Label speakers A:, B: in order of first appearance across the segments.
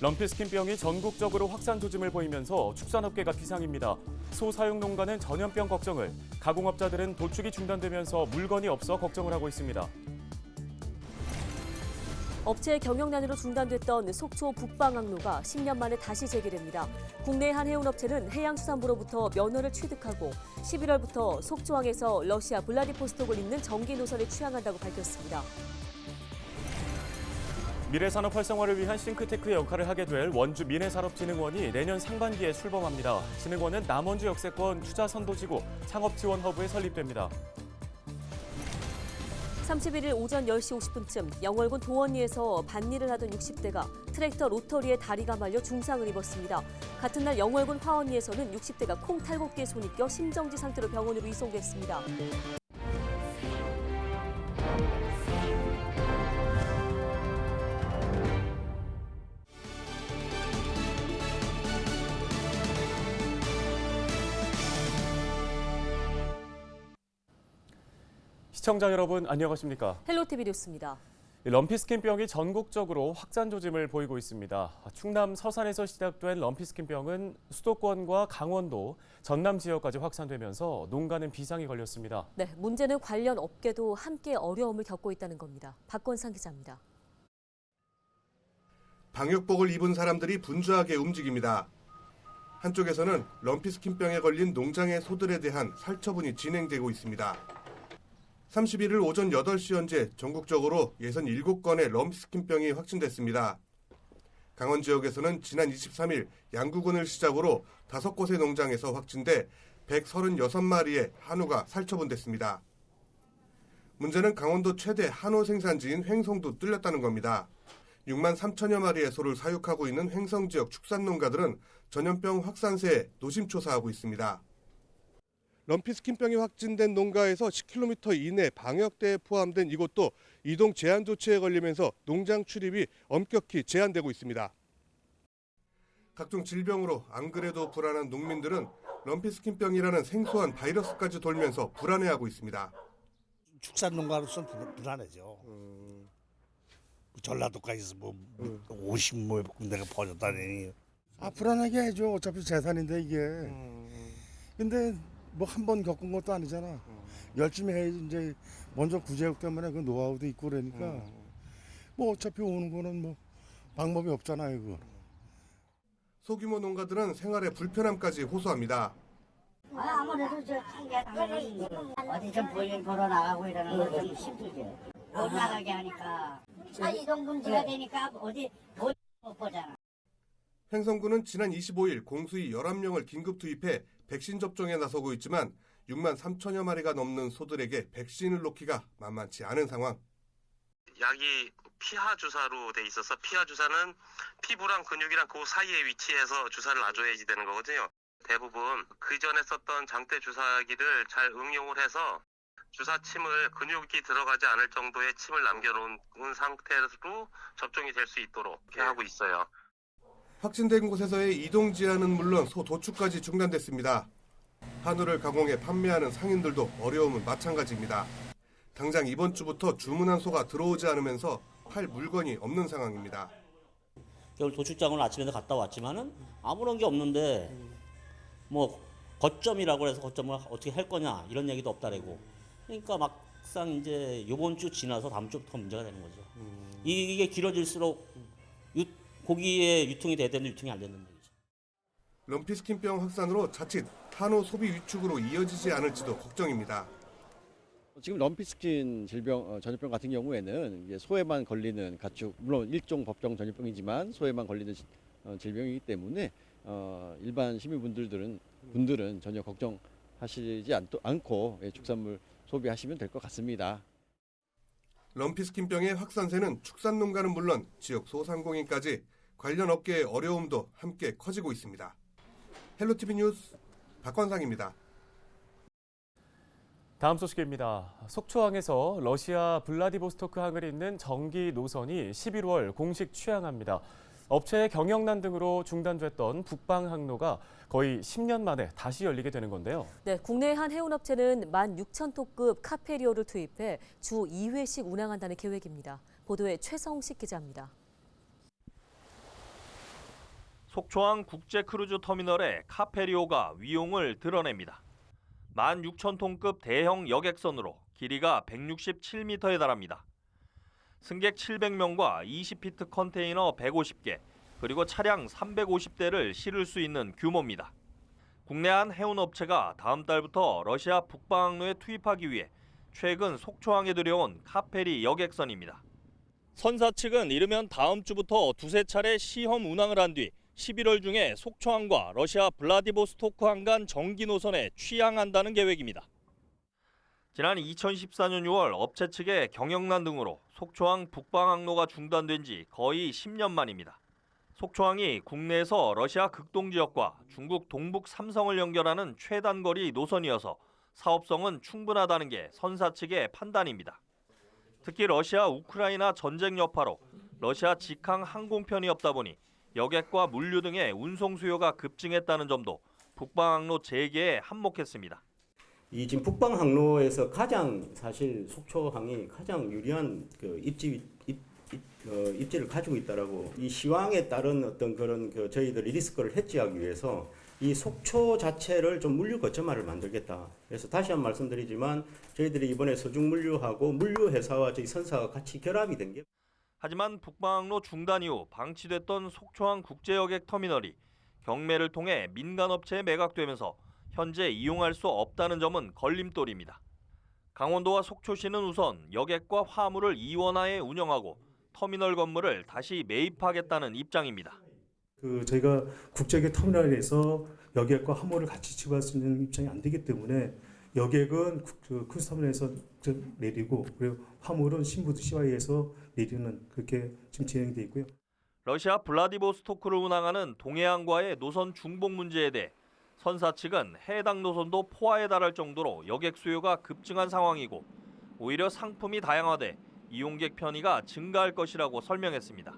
A: 럼피스킨병이 전국적으로 확산 조짐을 보이면서 축산업계가 비상입니다. 소 사육 농가는 전염병 걱정을, 가공업자들은 도축이 중단되면서 물건이 없어 걱정을 하고 있습니다.
B: 업체 경영난으로 중단됐던 속초 북방 항로가 10년 만에 다시 재개됩니다. 국내 한 해운업체는 해양수산부로부터 면허를 취득하고 11월부터 속초항에서 러시아 블라디보스톡을 잇는 정기 노선을 취항한다고 밝혔습니다.
A: 미래산업 활성화를 위한 싱크테크의 역할을 하게 될 원주 미래산업진흥원이 내년 상반기에 출범합니다. 진흥원은 남원주 역세권 투자 선도지구 창업지원 허브에 설립됩니다.
B: 31일 오전 10시 50분쯤 영월군 도원리에서 밭일을 하던 60대가 트랙터 로터리에 다리가 말려 중상을 입었습니다. 같은 날 영월군 화원리에서는 60대가 콩 탈곡기에 손이 껴 심정지 상태로 병원으로 이송됐습니다.
A: 시청자 여러분 안녕하십니까?
B: 헬로티비 뉴스입니다.
A: 럼피스킨병이 전국적으로 확산 조짐을 보이고 있습니다. 충남 서산에서 시작된 럼피스킨병은 수도권과 강원도, 전남 지역까지 확산되면서 농가는 비상이 걸렸습니다.
B: 네, 문제는 관련 업계도 함께 어려움을 겪고 있다는 겁니다. 박건상 기자입니다.
C: 방역복을 입은 사람들이 분주하게 움직입니다. 한쪽에서는 럼피스킨병에 걸린 농장의 소들에 대한 살처분이 진행되고 있습니다. 31일 오전 8시 현재 전국적으로 67건의 럼피스킨병이 확진됐습니다. 강원 지역에서는 지난 23일 양구군을 시작으로 5곳의 농장에서 확진돼 136마리의 한우가 살처분됐습니다. 문제는 강원도 최대 한우 생산지인 횡성도 뚫렸다는 겁니다. 6만 3천여 마리의 소를 사육하고 있는 횡성 지역 축산농가들은 전염병 확산세에 노심초사하고 있습니다. 럼피스킨병이 확진된 농가에서 10km 이내 방역대에 포함된 이곳도 이동 제한 조치에 걸리면서 농장 출입이 엄격히 제한되고 있습니다. 각종 질병으로 안 그래도 불안한 농민들은 럼피스킨병이라는 생소한 바이러스까지 돌면서 불안해하고 있습니다.
D: 축산농가로서는 불안하죠. 전라도까지서 50뭐 군데가 퍼졌다니.
E: 불안하게 해줘. 어차피 재산인데 이게. 근데 뭐 한 번 겪은 것도 아니잖아. 열심히 해야지. 이제 먼저 구제역 때문에 그 노하우도 있고 그러니까 뭐 어차피 오는 거는 뭐 방법이 없잖아요. 그거.
C: 소규모 농가들은 생활에 불편함까지 호소합니다.
F: 아무래도 저 상계하면 어디 좀 보러 나가고 이러는 건 좀 힘들죠. 못 나가게 하니까 이동금지가 되니까 어디 못 보잖아.
C: 횡성군은 지난 25일 공수의 11명을 긴급 투입해 백신 접종에 나서고 있지만 6만 3천여 마리가 넘는 소들에게 백신을 놓기가 만만치 않은 상황.
G: 약이 피하 주사로 돼 있어서 피하 주사는 피부랑 근육이랑 그 사이에 위치해서 주사를 놔줘야지 되는 거거든요. 대부분 그 전에 썼던 장대 주사기를 잘 응용을 해서 주사침을 근육이 들어가지 않을 정도의 침을 남겨놓은 상태로 접종이 될 수 있도록 이렇게 하고 있어요.
C: 확진된 곳에서의 이동 제한은 물론 소 도축까지 중단됐습니다. 한우를 가공해 판매하는 상인들도 어려움은 마찬가지입니다. 당장 이번 주부터 주문한 소가 들어오지 않으면서 팔 물건이 없는 상황입니다.
H: 겨울 도축장을 아침에 갔다 왔지만은 아무런 게 없는데 뭐 거점이라고 해서 거점을 어떻게 할 거냐 이런 얘기도 없다래고. 그러니까 막상 이제 이번 주 지나서 다음 주부터 문제가 되는 거죠. 이게 길어질수록 고기의 유통이 돼야 되는데 유통이 안 되는 얘기죠.
C: 럼피스킨병 확산으로 자칫 한우 소비 위축으로 이어지지 않을지도 걱정입니다.
I: 지금 럼피스킨 전염병 같은 경우에는 이제 소에만 걸리는 가축, 물론 일종 법정 전염병이지만 소에만 걸리는 질병이기 때문에 일반 시민분들은 전혀 걱정하시지 않고 축산물 소비하시면 될 것 같습니다.
C: 럼피스킨병의 확산세는 축산농가는 물론 지역 소상공인까지 관련 업계의 어려움도 함께 커지고 있습니다. 헬로티비 뉴스 박건상입니다.
A: 다음 소식입니다. 속초항에서 러시아 블라디보스토크 항을 잇는 정기 노선이 11월 공식 취항합니다. 업체의 경영난 등으로 중단됐던 북방 항로가 거의 10년 만에 다시 열리게 되는 건데요.
B: 네, 국내 한 해운업체는 16,000톤급 카페리오를 투입해 주 2회씩 운항한다는 계획입니다. 보도에 최성식 기자입니다.
J: 속초항 국제크루즈터미널의 카페리오가 위용을 드러냅니다. 16,000톤급 대형 여객선으로 길이가 167m에 달합니다. 승객 700명과 20피트 컨테이너 150개, 그리고 차량 350대를 실을 수 있는 규모입니다. 국내 한 해운업체가 다음 달부터 러시아 북방항로에 투입하기 위해 최근 속초항에 들여온 카페리 여객선입니다. 선사 측은 이르면 다음 주부터 두세 차례 시험 운항을 한 뒤 11월 중에 속초항과 러시아 블라디보스토크항 간 정기 노선에 취항한다는 계획입니다. 지난 2014년 6월 업체 측의 경영난 등으로 속초항 북방항로가 중단된 지 거의 10년 만입니다. 속초항이 국내에서 러시아 극동 지역과 중국 동북 삼성을 연결하는 최단거리 노선이어서 사업성은 충분하다는 게 선사 측의 판단입니다. 특히 러시아 우크라이나 전쟁 여파로 러시아 직항 항공편이 없다 보니 여객과 물류 등의 운송 수요가 급증했다는 점도 북방항로 재개에 한몫했습니다.
K: 이 지금 북방항로에서 가장 사실 속초항이 가장 유리한 그 입지를 가지고 있다라고, 이 시황에 따른 어떤 그런 저희들이 리스크를 해지하기 위해서 이 속초 자체를 좀 물류 거점화를 만들겠다. 그래서 다시 한 번 말씀드리지만 저희들이 이번에 서중물류하고 물류회사와 저희 선사가 같이 결합이 된 게.
J: 하지만 북방항로 중단 이후 방치됐던 속초항 국제여객 터미널이 경매를 통해 민간업체에 매각되면서 현재 이용할 수 없다는 점은 걸림돌입니다. 강원도와 속초시는 우선 여객과 화물을 이원화해 운영하고 터미널 건물을 다시 매입하겠다는 입장입니다.
L: 저희가 국제여객 터미널에서 여객과 화물을 같이 취급할 수 있는 입장이 안 되기 때문에 여객은 크루즈터미널에서 내리고, 그리고 화물은 신부도 CY에서 내리는, 그렇게 지금 진행이 돼 있고요.
J: 러시아 블라디보스토크를 운항하는 동해항과의 노선 중복 문제에 대해 선사 측은 해당 노선도 포화에 달할 정도로 여객 수요가 급증한 상황이고 오히려 상품이 다양화돼 이용객 편의가 증가할 것이라고 설명했습니다.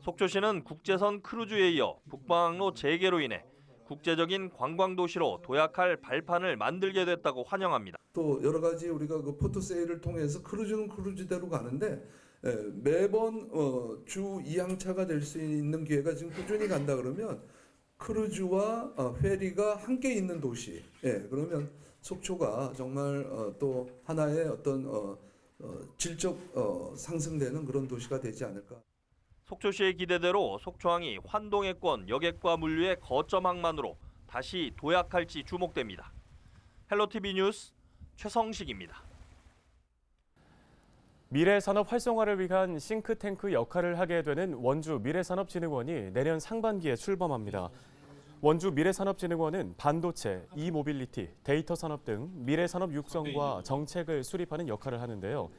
J: 속초시는 국제선 크루즈에 이어 북방항로 재개로 인해 국제적인 관광도시로 도약할 발판을 만들게 됐다고 환영합니다.
M: 또 여러 가지 우리가 그 포트 세일을 통해서 크루즈는 크루즈대로 가는데 매번 주 2항차가 될 수 있는 기회가 지금 꾸준히 간다 그러면 크루즈와 페리가 함께 있는 도시, 그러면 속초가 정말 또 하나의 어떤 질적 상승되는 그런 도시가 되지 않을까.
J: 속초시의 기대대로 속초항이 환동해권 여객과 물류의 거점 항만으로 다시 도약할지 주목됩니다. 헬로티비 뉴스 최성식입니다.
A: 미래산업 활성화를 위한 싱크탱크 역할을 하게 되는 원주 미래산업진흥원이 내년 상반기에 출범합니다. 원주 미래산업진흥원은 반도체, 이모빌리티, 데이터 산업 등 미래산업 육성과 정책을 수립하는 역할을 하는데요.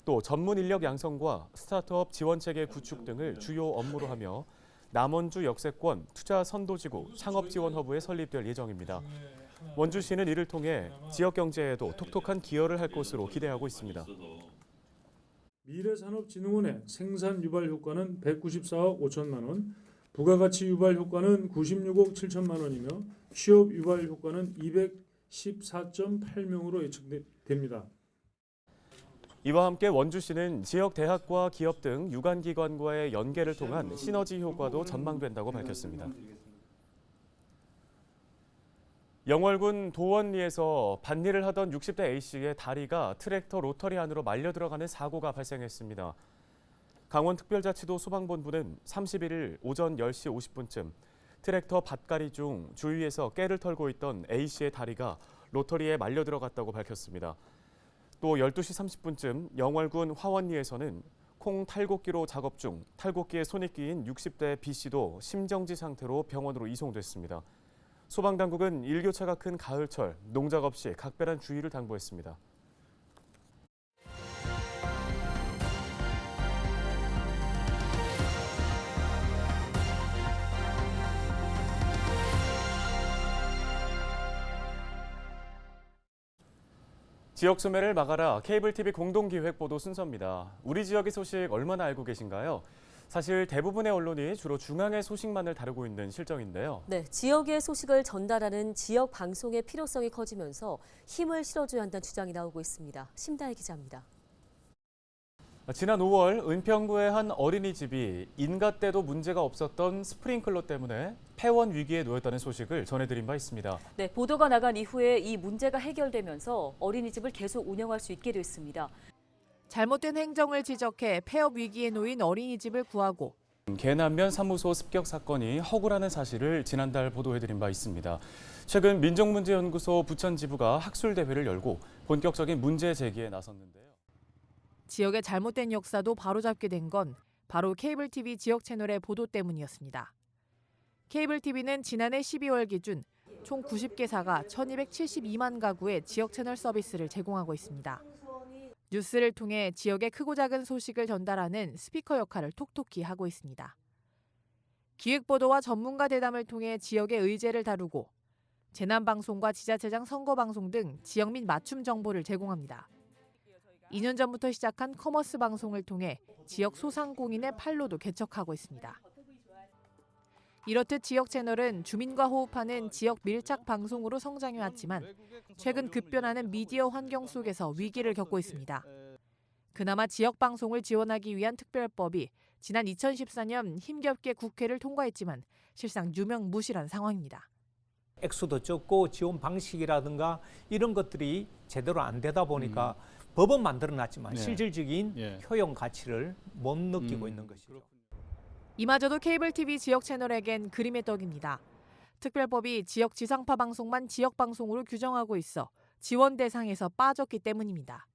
A: 또 전문 인력 양성과 스타트업 지원체계 구축 등을 주요 업무로 하며 남원주 역세권 투자 선도지구 창업지원 허브에 설립될 예정입니다. 원주시는 이를 통해 지역 경제에도 톡톡한 기여를 할 것으로 기대하고 있습니다.
N: 미래산업진흥원의 생산 유발 효과는 194억 5천만 원, 부가가치 유발 효과는 96억 7천만 원이며 취업 유발 효과는 214.8명으로 예측됩니다.
A: 이와 함께 원주시는 지역 대학과 기업 등 유관기관과의 연계를 통한 시너지 효과도 전망된다고 밝혔습니다. 영월군 도원리에서 밭일을 하던 60대 A씨의 다리가 트랙터 로터리 안으로 말려 들어가는 사고가 발생했습니다. 강원특별자치도 소방본부는 31일 오전 10시 50분쯤 트랙터 밭갈이 중 주위에서 깨를 털고 있던 A씨의 다리가 로터리에 말려 들어갔다고 밝혔습니다. 또 12시 30분쯤 영월군 화원리에서는 콩 탈곡기로 작업 중 탈곡기에 손이 끼인 60대 B씨도 심정지 상태로 병원으로 이송됐습니다. 소방당국은 일교차가 큰 가을철, 농작업 시 각별한 주의를 당부했습니다. 지역 소매를 막아라 케이블 TV 공동기획 보도 순서입니다. 우리 지역의 소식 얼마나 알고 계신가요? 사실 대부분의 언론이 주로 중앙의 소식만을 다루고 있는 실정인데요.
B: 네, 지역의 소식을 전달하는 지역 방송의 필요성이 커지면서 힘을 실어줘야 한다는 주장이 나오고 있습니다. 심다혜 기자입니다.
A: 지난 5월 은평구의 한 어린이집이 인가 때도 문제가 없었던 스프링클러 때문에 폐원 위기에 놓였다는 소식을 전해드린 바 있습니다.
B: 네, 보도가 나간 이후에 이 문제가 해결되면서 어린이집을 계속 운영할 수 있게 됐습니다.
O: 잘못된 행정을 지적해 폐업 위기에 놓인 어린이집을 구하고
A: 계남면 사무소 습격 사건이 허구라는 사실을 지난달 보도해드린 바 있습니다. 최근 민족문제연구소 부천지부가 학술대회를 열고 본격적인 문제 제기에 나섰는데요.
O: 지역의 잘못된 역사도 바로잡게 된 건 바로 케이블 TV 지역 채널의 보도 때문이었습니다. 케이블 TV는 지난해 12월 기준 총 90개사가 1,272만 가구의 지역 채널 서비스를 제공하고 있습니다. 뉴스를 통해 지역의 크고 작은 소식을 전달하는 스피커 역할을 톡톡히 하고 있습니다. 기획보도와 전문가 대담을 통해 지역의 의제를 다루고 재난방송과 지자체장 선거방송 등 지역 및 맞춤 정보를 제공합니다. 2년 전부터 시작한 커머스 방송을 통해 지역 소상공인의 판로도 개척하고 있습니다. 이렇듯 지역 채널은 주민과 호흡하는 지역 밀착 방송으로 성장해왔지만 최근 급변하는 미디어 환경 속에서 위기를 겪고 있습니다. 그나마 지역 방송을 지원하기 위한 특별법이 지난 2014년 힘겹게 국회를 통과했지만 실상 유명무실한 상황입니다.
P: 액수도 적고 지원 방식이라든가 이런 것들이 제대로 안 되다 보니까 법은 만들어놨지만 실질적인 효용 가치를 못 느끼고 있는 것이죠.
O: 이마저도 케이블 TV 지역 채널에겐 그림의 떡입니다. 특별법이 지역 지상파 방송만 지역 방송으로 규정하고 있어 지원 대상에서 빠졌기 때문입니다.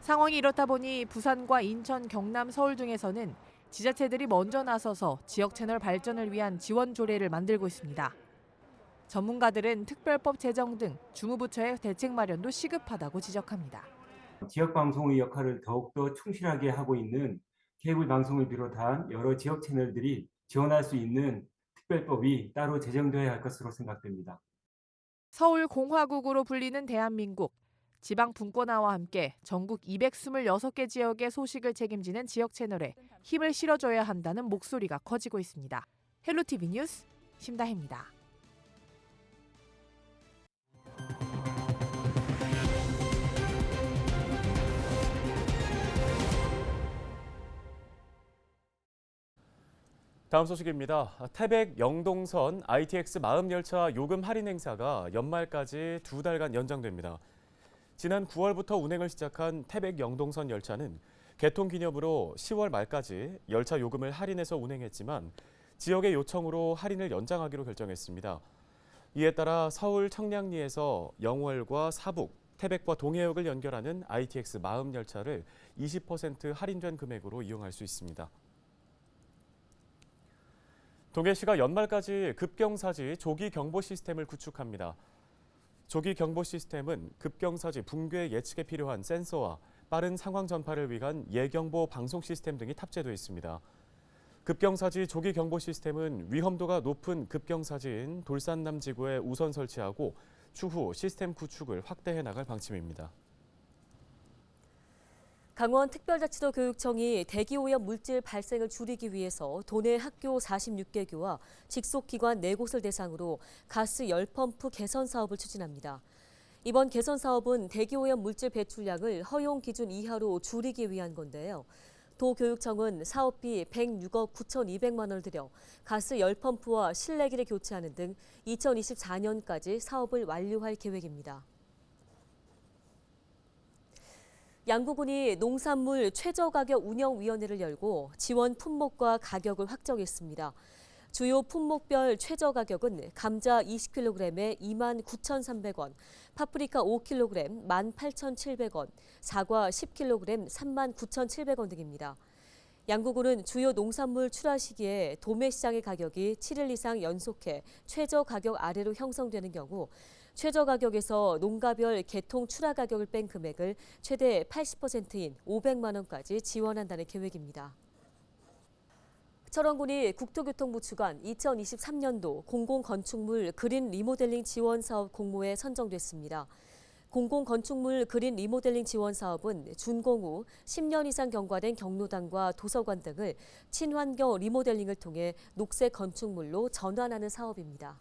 O: 상황이 이렇다 보니 부산과 인천, 경남, 서울 등에서는 지자체들이 먼저 나서서 지역 채널 발전을 위한 지원 조례를 만들고 있습니다. 전문가들은 특별법 제정 등 주무부처의 대책 마련도 시급하다고 지적합니다.
Q: 지역 방송의 역할을 더욱더 충실하게 하고 있는 케이블 방송을 비롯한 여러 지역 채널들이 지원할 수 있는 특별법이 따로 제정되어야 할 것으로 생각됩니다.
O: 서울 공화국으로 불리는 대한민국, 지방 분권화와 함께 전국 226개 지역의 소식을 책임지는 지역 채널에 힘을 실어줘야 한다는 목소리가 커지고 있습니다. 헬로티비 뉴스 심다혜입니다.
A: 다음 소식입니다. 태백 영동선 ITX 마음열차 요금 할인 행사가 연말까지 2달간 연장됩니다. 지난 9월부터 운행을 시작한 태백 영동선 열차는 개통 기념으로 10월 말까지 열차 요금을 할인해서 운행했지만 지역의 요청으로 할인을 연장하기로 결정했습니다. 이에 따라 서울 청량리에서 영월과 사북, 태백과 동해역을 연결하는 ITX 마음열차를 20% 할인된 금액으로 이용할 수 있습니다. 동해시가 연말까지 급경사지 조기 경보 시스템을 구축합니다. 조기 경보 시스템은 급경사지 붕괴 예측에 필요한 센서와 빠른 상황 전파를 위한 예경보 방송 시스템 등이 탑재되어 있습니다. 급경사지 조기 경보 시스템은 위험도가 높은 급경사지인 돌산남 지구에 우선 설치하고 추후 시스템 구축을 확대해 나갈 방침입니다.
B: 강원특별자치도 교육청이 대기오염 물질 발생을 줄이기 위해서 도내 학교 46개교와 직속기관 4곳을 대상으로 가스 열펌프 개선 사업을 추진합니다. 이번 개선 사업은 대기오염 물질 배출량을 허용 기준 이하로 줄이기 위한 건데요. 도교육청은 사업비 106억 9,200만 원을 들여 가스 열펌프와 실내기를 교체하는 등 2024년까지 사업을 완료할 계획입니다. 양구군이 농산물 최저가격 운영위원회를 열고 지원 품목과 가격을 확정했습니다. 주요 품목별 최저가격은 감자 20kg에 29,300원, 파프리카 5kg 18,700원, 사과 10kg 39,700원 등입니다. 양구군은 주요 농산물 출하 시기에 도매시장의 가격이 7일 이상 연속해 최저가격 아래로 형성되는 경우 최저가격에서 농가별 개통 출하 가격을 뺀 금액을 최대 80%인 500만 원까지 지원한다는 계획입니다. 철원군이 국토교통부 주관 2023년도 공공건축물 그린 리모델링 지원 사업 공모에 선정됐습니다. 공공건축물 그린 리모델링 지원 사업은 준공 후 10년 이상 경과된 경로당과 도서관 등을 친환경 리모델링을 통해 녹색 건축물로 전환하는 사업입니다.